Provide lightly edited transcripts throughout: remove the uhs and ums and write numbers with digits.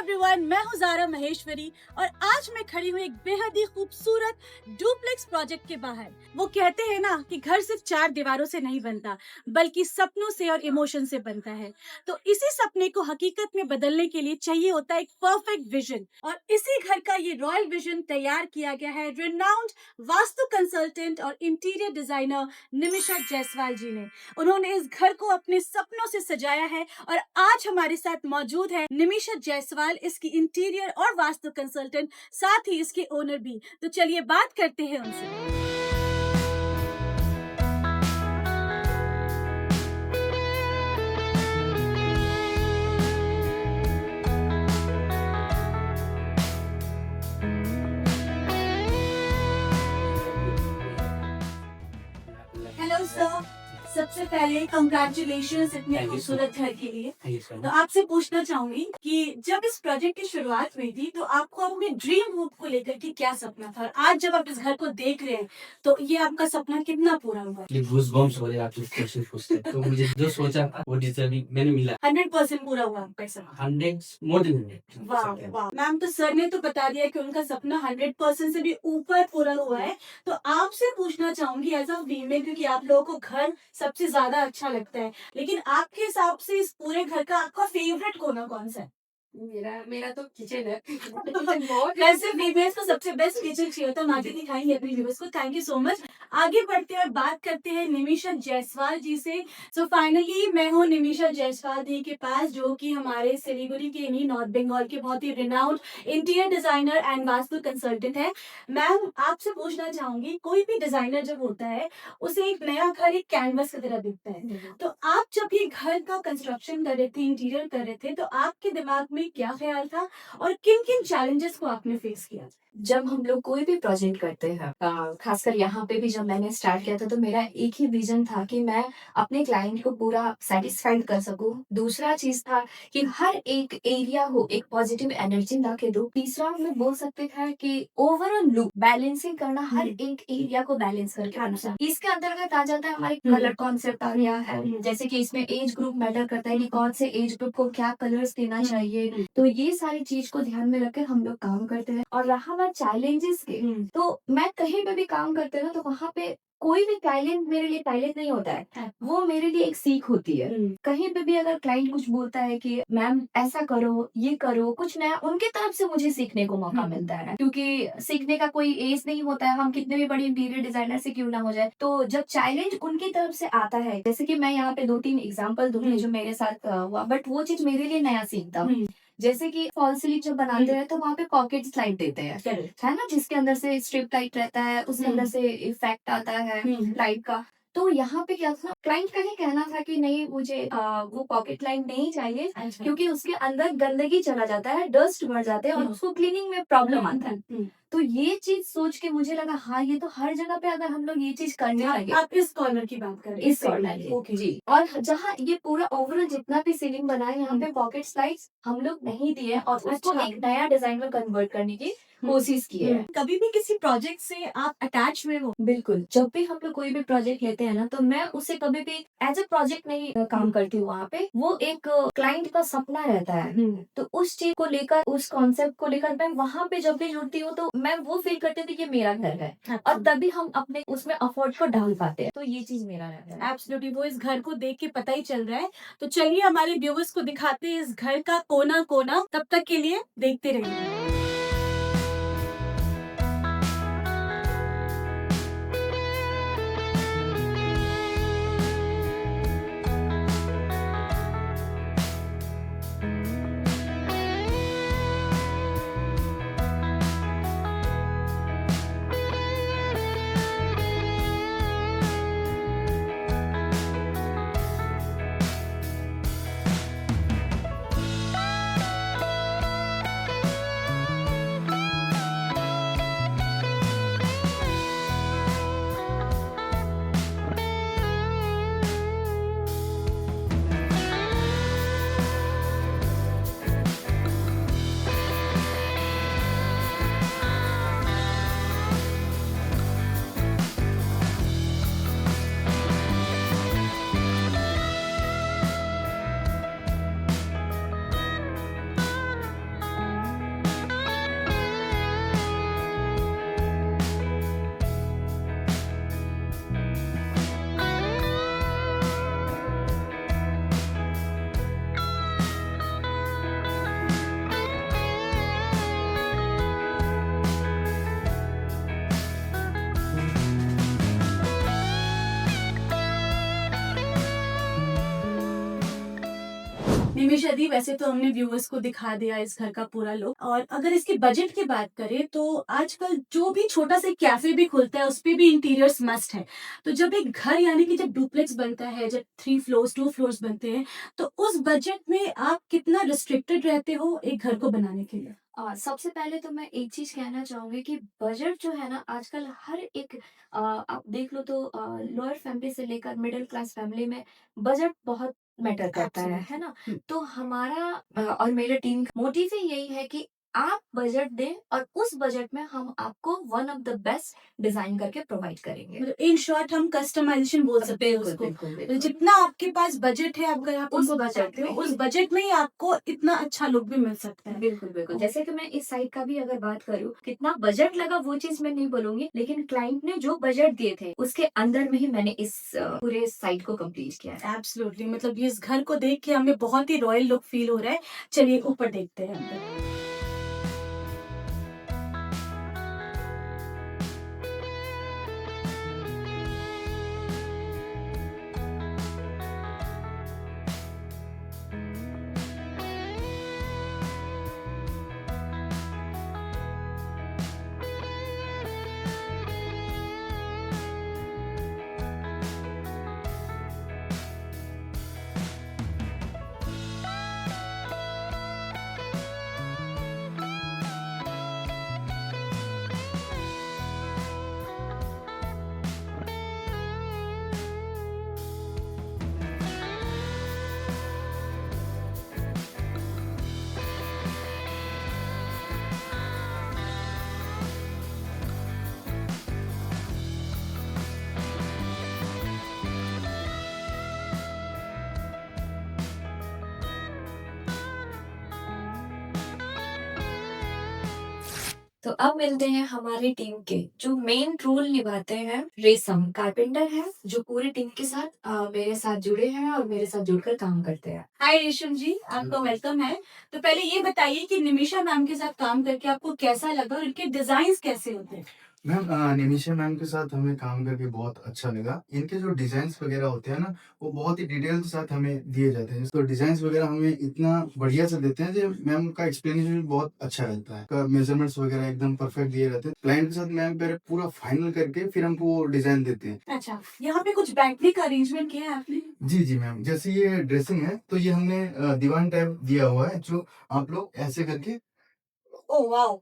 Everyone, मैं हूँ ज़ारा महेश्वरी और आज मैं खड़ी हूँ एक बेहद ही खूबसूरत डुप्लेक्स प्रोजेक्ट के बाहर। वो कहते हैं ना कि घर सिर्फ चार दीवारों से नहीं बनता बल्कि सपनों से और इमोशन से बनता है। तो इसी सपने को हकीकत में बदलने के लिए चाहिए होता है एक परफेक्ट विजन, और इसी घर का ये रॉयल विजन तैयार किया गया है रिनाउंड वास्तु कंसल्टेंट और इंटीरियर डिजाइनर निमिषा जायसवाल जी ने। उन्होंने इस घर को अपने सपनों से सजाया है और आज हमारे साथ मौजूद है निमिषा जायसवाल, इसकी इंटीरियर और वास्तु कंसल्टेंट, साथ ही इसके ओनर भी। तो चलिए बात करते हैं उनसे। हेलो सर, सबसे पहले कंग्रेचुलेशंस इतने Thank you, sir. खूबसूरत घर के लिए। Thank you so तो much. आपसे पूछना चाहूंगी कि जब इस प्रोजेक्ट की शुरुआत हुई थी तो आपको अपने ड्रीम होम को लेकर के क्या सपना था, और आज जब आप इस घर को देख रहे हैं तो ये आपका सपना कितना पूरा हुआ? ये गूज़बम्प्स हो रहे हैं आप जो क्वेश्चन पूछते हैं। तो मुझे जो सोचा था वो डिजर्विंग मैंने मिला। 100% पूरा हुआ आपका सपना? 100 मोर देन 100। वाह वाह मैम, तो सर ने तो बता दिया कि उनका सपना 100% से भी ऊपर पूरा हुआ है। तो आपसे पूछना चाहूंगी एज अ फीमेल, क्योंकि आप लोगों को घर सबसे ज्यादा अच्छा लगता है, लेकिन आपके हिसाब से इस पूरे घर का आपका फेवरेट कोना कौन सा है? मेरा मेरा तो किचन है। वैसे फीमेल्स को सबसे बेस्ट किचन चाहिए होता है, हम आगे दिखाएंगे अपनी व्यूअर्स को। Thank you so much. आगे बढ़ते हैं और बात करते हैं निमिषा जायसवाल जी से। सो फाइनली मैं हूँ निमिषा जायसवाल जी के पास, जो कि हमारे सिलीगुड़ी के नहीं, नॉर्थ बंगाल के बहुत ही renowned interior designer and vastu consultant है। मैम, आपसे पूछना चाहूंगी, कोई भी डिजाइनर जब होता है उसे एक नया घर एक कैनवस की तरह दिखता है। तो आप जब ये घर का कंस्ट्रक्शन कर रहे थे, इंटीरियर कर रहे थे, तो आपके दिमाग में क्या ख्याल था और किन किन चैलेंजेस को आपने फेस किया? जब हम लोग कोई भी प्रोजेक्ट करते हैं, खासकर यहाँ पे भी जब मैंने स्टार्ट किया था, तो मेरा एक ही विजन था कि मैं अपने क्लाइंट को पूरा सेटिस्फाइड कर सकूं। दूसरा चीज था कि हर एक एरिया हो एक पॉजिटिव एनर्जी ला के दो। तीसरा मैं बोल सकते थे कि ओवरऑल लुक बैलेंसिंग करना, हर एक एरिया को बैलेंस करके आना। इसके अंतर्गत आ जाता है हमारे कलर कॉन्सेप्ट आ गया है, जैसे कि इसमें एज ग्रुप मैटर करता है कि कौन से एज ग्रुप को क्या कलर्स देना चाहिए। तो ये सारी चीज को ध्यान में रखकर हम लोग काम करते हैं। और रहा चैलेंजेस के, तो मैं कहीं पे भी काम करते हैं ना, तो वहाँ पे कोई भी क्लाइंट मेरे लिए क्लाइंट नहीं होता है, वो मेरे लिए एक सीख होती है। कहीं पे भी अगर क्लाइंट कुछ बोलता है कि मैम ऐसा करो, ये करो, कुछ नया, उनके तरफ से मुझे सीखने को मौका मिलता है, क्योंकि सीखने का कोई एज नहीं होता है, हम कितने भी बड़े इंटीरियर डिजाइनर से क्यों ना हो जाए। तो जब चैलेंज उनकी तरफ से आता है, जैसे कि मैं यहाँ पे 2-3 एग्जाम्पल दूंगी जो मेरे साथ हुआ, बट वो चीज मेरे लिए नया सीखता। जैसे कि फॉल सीलिंग जब बनाते हैं तो वहाँ पे पॉकेट स्लाइड देते हैं, है ना, जिसके अंदर से स्ट्रिप लाइट रहता है, उसके अंदर से इफेक्ट आता है लाइट का। तो यहाँ पे क्या था, क्लाइंट का ही कहना था कि नहीं, मुझे वो पॉकेट लाइट नहीं चाहिए, क्योंकि उसके अंदर गंदगी चला जाता है, डस्ट बढ़ जाते हैं और उसको क्लीनिंग में प्रॉब्लम आता है। तो ये चीज सोच के मुझे लगा, हाँ ये तो हर जगह पे अगर हम लोग ये चीज करने लगे। आप इस कॉर्नर की बात कर रहे हैं? इस कॉर्नर जी। और जहाँ ये पूरा ओवरऑल जितना भी सीलिंग बना है, यहाँ पे पॉकेट स्लाइड्स हम लोग नहीं दिए और उसको एक नया डिजाइन में कन्वर्ट करने की कोशिश की है। कभी भी किसी प्रोजेक्ट से आप अटैच हुए हो? बिल्कुल, जब भी हम लोग कोई भी प्रोजेक्ट लेते हैं ना, तो मैं उसे कभी भी एज ए प्रोजेक्ट नहीं काम करती हूँ। वहाँ पे वो एक क्लाइंट का सपना रहता है, तो उस चीज को लेकर, उस कॉन्सेप्ट को लेकर मैं वहाँ पे जब भी जुड़ती हूँ तो मैं वो फील करती थी कि मेरा घर है, और तभी हम अपने उसमें अफोर्ड को डाल पाते हैं। तो ये चीज मेरा रहता है। एब्सोल्युटली, वो इस घर को देख के पता ही चल रहा है। तो चलिए हमारे व्यूअर्स को दिखाते हैं इस घर का कोना कोना। तब तक के लिए देखते रहिए। निमिषा दी, वैसे तो हमने व्यूअर्स को दिखा दिया इस घर का पूरा लुक, और अगर इसके बजट की बात करें तो आजकल जो भी छोटा सा कैफे भी खुलता है उस पे भी इंटीरियर्स मस्ट है। तो जब एक घर यानी कि जब डुप्लेक्स बनता है, जब 3 फ्लोर्स 2 फ्लोर्स बनते हैं, तो उस बजट में आप कितना रिस्ट्रिक्टेड रहते हो एक घर को बनाने के लिए? सबसे पहले तो मैं एक चीज़ कहना चाहूँगी कि बजट जो है ना आजकल हर एक आप देख लो तो लोअर फैमिली से लेकर मिडिल क्लास फैमिली में बजट बहुत मैटर करता है ना? एब्सोल्युटली। तो हमारा और मेरे टीम का मोटिव ही यही है कि आप बजट दें और उस बजट में हम आपको one of the best design करके प्रोवाइड करेंगे। मतलब इन शॉर्ट हम कस्टमाइजेशन बोल सकते हैं बिल्कुल, उसको। बिल्कुल, तो बिल्कुल। जितना आपके पास बजट है, अगर आप उस उनको बजट बताते हो, में उस ही बजट में ही आपको इतना अच्छा लुक भी मिल सकता है। बिल्कुल, बिल्कुल। ओह! जैसे कि मैं इस साइड का भी अगर बात करूँ, कितना बजट लगा वो चीज़ मैं नहीं बोलूँगी, लेकिन क्लाइंट ने जो बजट दिए थे, उसके अंदर में ही मैंने इस पूरे साइट को कंप्लीट किया है। एब्सोल्युटली, मतलब ये इस घर को देख के हमें बहुत ही रॉयल लुक फील हो रहा है। चलिए ऊपर देखते हैं अंदर। तो अब मिलते हैं हमारी टीम के जो मेन रोल निभाते हैं। रेशम कारपेंटर है जो पूरी टीम के साथ मेरे साथ जुड़े हैं और मेरे साथ जुड़कर काम करते हैं। हाय रेशम जी, आपका वेलकम है। तो पहले ये बताइए कि निमिषा मैम के साथ काम करके आपको कैसा लगा और इनके डिजाइन्स कैसे होते हैं? मैम निमिषा मैम के साथ हमें काम करके बहुत अच्छा लगा। इनके जो डिज़ाइन्स वगैरह होते हैं ना, वो बहुत ही डिटेल के साथ हमें दिए जाते हैं। तो डिज़ाइन्स वगैरह हमें इतना बढ़िया से देते हैं, जो मैम का एक्सप्लेनेशन भी बहुत अच्छा रहता है। का मेजरमेंट्स वगैरह एकदम परफेक्ट दिए रहते हैं। क्लाइंट के साथ मैम पहले पूरा फाइनल करके फिर हमको वो डिज़ाइन देते हैं। अच्छा, यहाँ पे कुछ बैठने का अरेंजमेंट किया है आपने? जी, जी मैम। जैसे ये ड्रेसिंग है, तो ये हमने दीवान टाइप दिया हुआ है, जो आप लोग ऐसे करके ओह वाओ!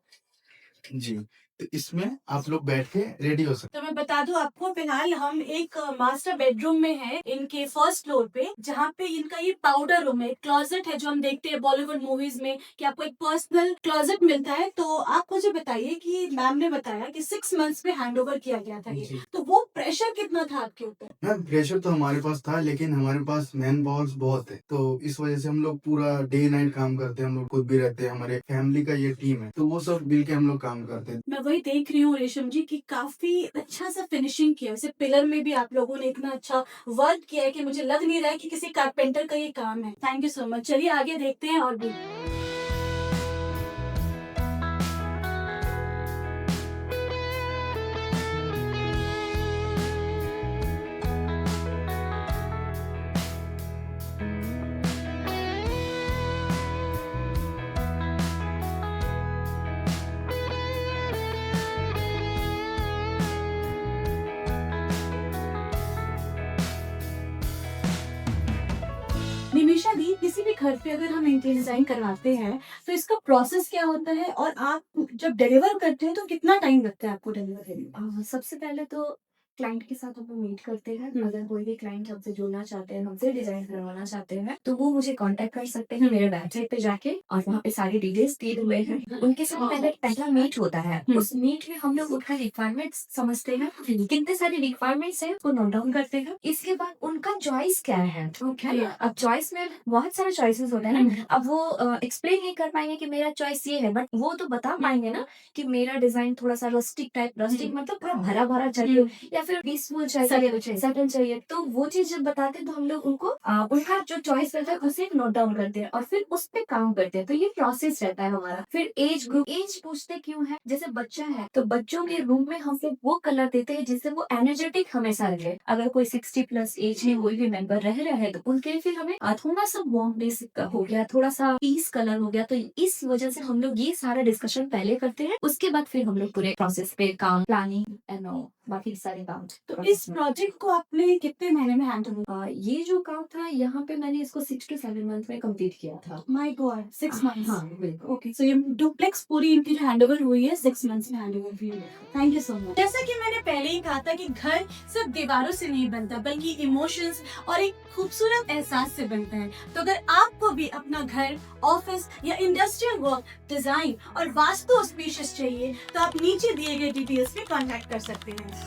जी, तो इसमें आप लोग बैठ के रेडी हो सकते तो मैं बता दूं आपको, फिलहाल हम एक मास्टर बेडरूम में हैं इनके फर्स्ट फ्लोर पे, जहाँ पे इनका ये पाउडर रूम है, क्लोजेट है जो हम देखते हैं बॉलीवुड मूवीज में कि आपको एक पर्सनल क्लोजेट मिलता है। तो आप मुझे बताइए कि मैम ने बताया कि 6 मंथ्स में हैंड ओवर किया गया था ये, जी। तो वो प्रेशर कितना था आपके ऊपर? मैम प्रेशर तो हमारे पास था, लेकिन हमारे पास मैन पावर्स बहुत है, तो इस वजह से हम लोग पूरा डे नाइट काम करते हैं। हम लोग खुद भी रहते हैं, हमारे फैमिली का ये टीम है, तो वो सब मिल के हम लोग काम करते हैं। मैं वही देख रही हूँ रेशम जी कि काफी अच्छा सा फिनिशिंग किया है। वैसे पिलर में भी आप लोगों ने इतना अच्छा वर्क किया है कि मुझे लग नहीं रहा है कि किसी कारपेंटर का ये काम है। Thank you so much. चलिए आगे देखते हैं और भी। निमिषा दी, किसी भी घर पे अगर हम इंटीरियर डिजाइन करवाते हैं तो इसका प्रोसेस क्या होता है, और आप जब डिलीवर करते हैं तो कितना टाइम लगता है आपको डिलीवर करने में? सबसे पहले तो क्लाइंट के साथ हम लोग मीट करते हैं। अगर कोई भी क्लाइंट हमसे जुड़ना चाहते हैं, हमसे डिजाइन करवाना चाहते हैं, तो वो मुझे कांटेक्ट कर सकते हैं मेरे वेबसाइट पे जाके, और वहाँ पे सारी डिटेल्स दिए हुए हैं। उनके साथ पहले पहला मीट होता है। उस मीट में हम लोग उनका रिक्वायरमेंट्स समझते हैं, कितने सारे रिक्वायरमेंट्स हैं उसको नोट डाउन करते हैं। इसके बाद उनका चॉइस क्या है, है ना? अब चॉइस में बहुत सारे चॉइसेस होते हैं ना। अब वो एक्सप्लेन नहीं कर पाएंगे कि मेरा चॉइस ये है, बट वो तो बता पाएंगे ना कि मेरा डिजाइन थोड़ा सा रस्टिक टाइप, रस्टिक मतलब पूरा भरा भरा चाहिए, या फिर पीसफुल चाहिए, Settle चाहिए। सेटल चाहिए, तो वो चीज जब बताते हैं तो हम लोग उनको उनका जो चॉइस रहता है उसे नोट डाउन करते हैं और फिर उस पे काम करते हैं। तो ये प्रोसेस रहता है हमारा। फिर एज ग्रुप, एज पूछते क्यों है, जैसे बच्चा है तो बच्चों के रूम में हम लोग वो कलर देते हैं जिससे वो एनर्जेटिक हमेशा रहे। अगर कोई 60 प्लस एज में कोई भी मेंबर रह रहा है तो उनके लिए फिर हमें थोड़ा सा वार्मनेस हो गया, थोड़ा सा पीस कलर हो गया, तो इस वजह से हम लोग ये सारा डिस्कशन पहले करते हैं, उसके बाद फिर हम लोग पूरे प्रोसेस पे काम, प्लानिंग एंड बाकी सारे काम। तो इस प्रोजेक्ट को आपने कितने महीने में हैंडल किया? ये जो काम था यहाँ पे मैंने इसको 6 to 7 मंथ में कंप्लीट किया था। My God, 6 months. हाँ बिल्कुल। ओके, सो ये डुप्लेक्स पूरी इनकी जो हैंडओवर हुई है 6 मंथ्स में हैंडओवर हुई है। Thank you so much. जैसा कि मैंने पहले ही कहा था कि घर सिर्फ दीवारों से नहीं बनता बल्कि इमोशंस और एक खूबसूरत एहसास से बनता है। तो अगर आपको भी अपना घर, ऑफिस या इंडस्ट्रियल वर्क, डिजाइन और वास्तु ऑस्पिशियस चाहिए तो आप नीचे दिए गए डिटेल्स पे कांटेक्ट कर सकते हैं।